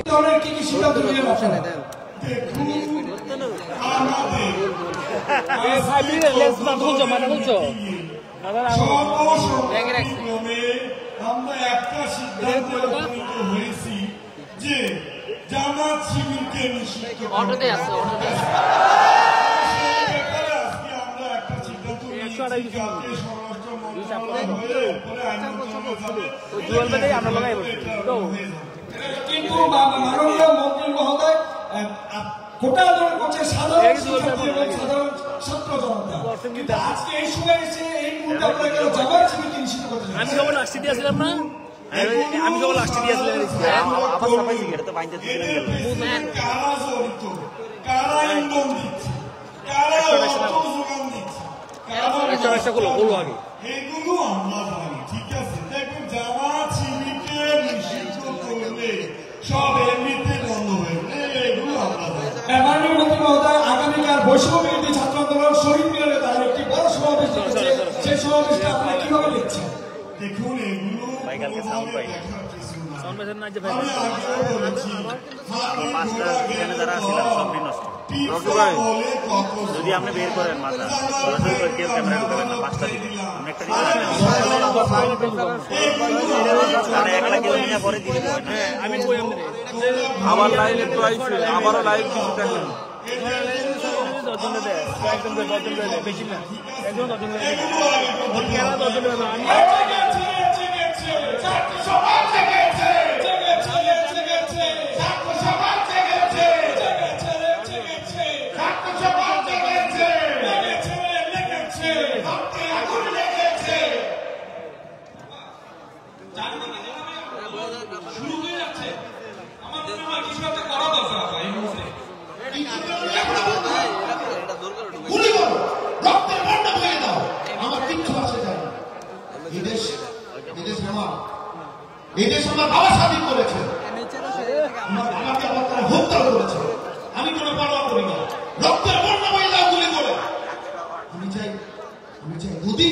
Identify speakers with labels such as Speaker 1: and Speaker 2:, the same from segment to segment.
Speaker 1: ধরনের কি কি সিদ্ধান্ত নিয়ে আপনারা
Speaker 2: আমরা একটা সিদ্ধান্তে উপনীত হয়েছি যে জামাত শিবিরকে নিষিদ্ধ আমরা একটা সিদ্ধান্ত নিয়েছি জাতীয় স্বরাষ্ট্র মন্ত্রণালয় হয়ে পরে আইন মন্ত্রণালয়
Speaker 1: কিন্তু মাননীয় মন্ত্রী মহোদয় কোটা আন্দোলন করছে সাধারণ শিক্ষার্থী এবং সাধারণ ছাত্র জনতা, কিন্তু আজকে এই সময় এসে এই মুহূর্তে আপনারা কেন জামাত শিবিরকে নিষিদ্ধ করতে চান?
Speaker 3: আমি কেবল আসতে দিয়েছিলাম না, আমি কেবল আসতে দিয়েছিলাম আবার সবাই এটা তো বাইতে
Speaker 2: কারা জড়িত, কারা ইন্ধন দিচ্ছে, কারা যোগান দিচ্ছে, এইগুলো আমরা জানি। ঠিক আছে, দেখুন জামাত শিবিরকে নিষিদ্ধ করলে সব এমনিতে বন্ধ হয়ে যাবে, এগুলো আমরা জানি।
Speaker 1: মাননীয় মন্ত্রী মহোদয় আগামীকাল বৈষম্য বিরোধী ছাত্র আন্দোলন শহীদ মিনারে তার একটি বড় সমাবেশ হচ্ছে, সেই সমাবেশটা আপনারা কিভাবে দেখছেন?
Speaker 2: দেখুন এগুলো দেখার কিছু
Speaker 3: যদি আপনি বের করেন মাথা সরাসরি কেউ ক্যামেরা ঢুকাবেন না, 5টা দিকে আমরা একটা একলা কেউ নিয়ে পরে দিয়ে দেবেন। আমি আবার লাইভে তো আইছে, আবারও লাইভ কিছু দেখেন বেশি না একদম
Speaker 1: শুরু হয়ে যাচ্ছে আমাদের কিছু একটা করা দরকার এই মুহূর্তে। গুলি করো, রক্তের বন্যা বয়ে দাও, আমার কিচ্ছু আসে যায় না। এই দেশ আমার বাবা স্বাধীন করেছে, আমাকে আপনারা হত্যা করেছে, আমি কোনো পরোয়া করি না। রক্তের বন্যা বয়ে দাও গুলি করে। আমি চাই গদি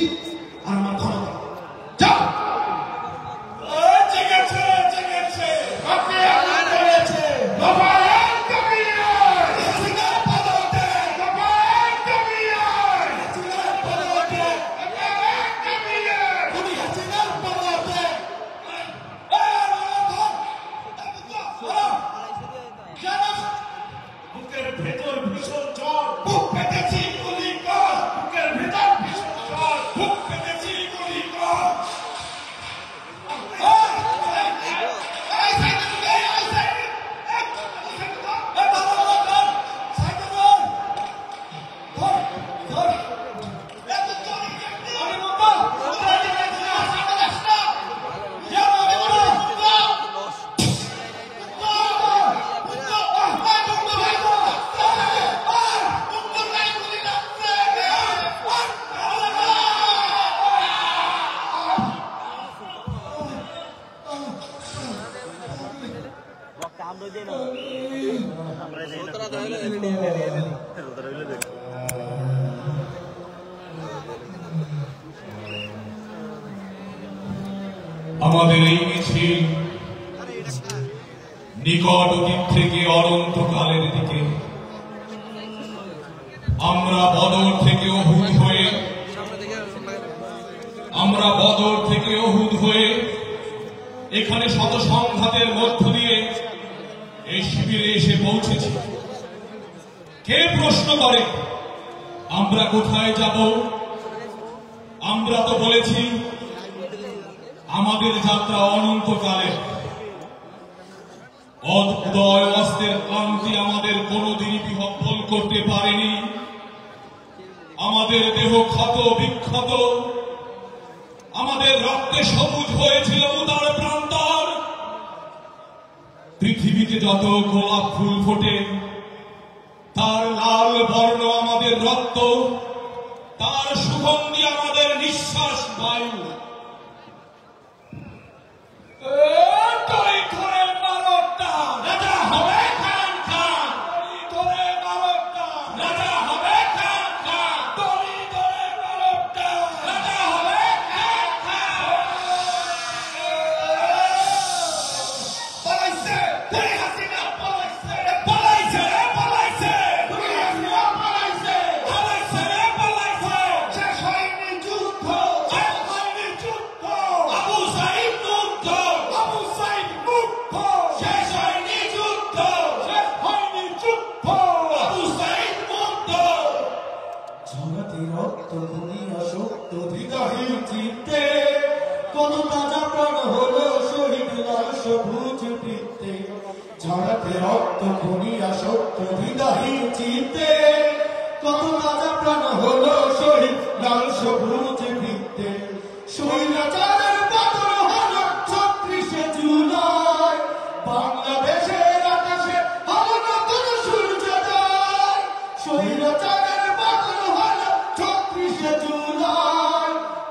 Speaker 1: আর আমার ক্ষমতা। যাও
Speaker 2: আমাদের এই মিছিল নিকট অতীত থেকে অনন্তকালের দিকে, আমরা বদর থেকে অহুদ হয়ে এখানে শত সংঘাতের মধ্য দিয়ে এই শিবিরে এসে পৌঁছেছি। কে প্রশ্ন করে আমরা কোথায় যাব? আমরা তো বলেছি আমাদের যাত্রা অনন্তকালে। উদয় অস্তের ক্লান্তি আমাদের কোনোদিনই বিহ্বল করতে পারেনি। আমাদের দেহ ক্ষত বিক্ষত, আমাদের রক্তে সবুজ হয়েছিল উদার প্রান্তর। পৃথিবীতে যত গোলাপ ফুল ফোটে তার লাল বর্ণ আমাদের রক্ত, তার সুগন্ধি আমাদের নিঃশ্বাস বায়ু। শেষ হয়নি যুদ্ধ, শেষ হয়নি যুদ্ধ, আবু সাইদ মুক্ত।
Speaker 1: ঝরাতে রক্ত দুনিয়া সত্য হৃদয়ে চিত্তে, কোন তাজা প্রাণ হলো শহীদ লাল সবুজ বৃত্তে। ঝরাতে রক্ত দুনিয়া সত্য হৃদয়ে চিত্তে, কোন তাজা প্রাণ হলো শহীদ লাল সবুজ বৃত্তে। স্বৈরাচারের পতন হলো ৩৬শে জুলাই, বাংলাদেশের আকাশে হলো নতুন সূর্যোদয়। স্বৈরাচারের পতন হলো ৩৬শে জুলাই,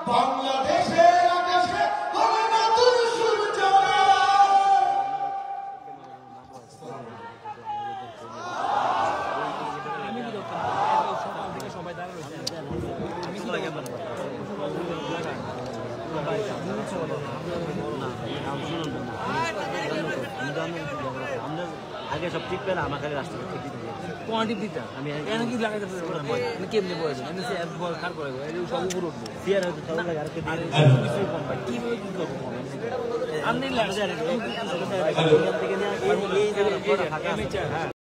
Speaker 1: বাংলাদেশের আকাশে হলো নতুন সূর্যোদয়।
Speaker 3: আগে সব ঠিক পেলে আমার খালি রাস্তা
Speaker 4: কোয়ান্টিটি দিতা আমি এখানে কি লাগাইতে পারবো কেমনে বয়স আমি সে এক বল খার করে সব উপর উঠবো
Speaker 3: ফিয়ার হয়তো তাও লাগে আর
Speaker 4: কিছু কম পাই কিভাবে কি করবো আমি
Speaker 3: থেকে নিয়ে এই জায়গাটা ফাঁকা আছে।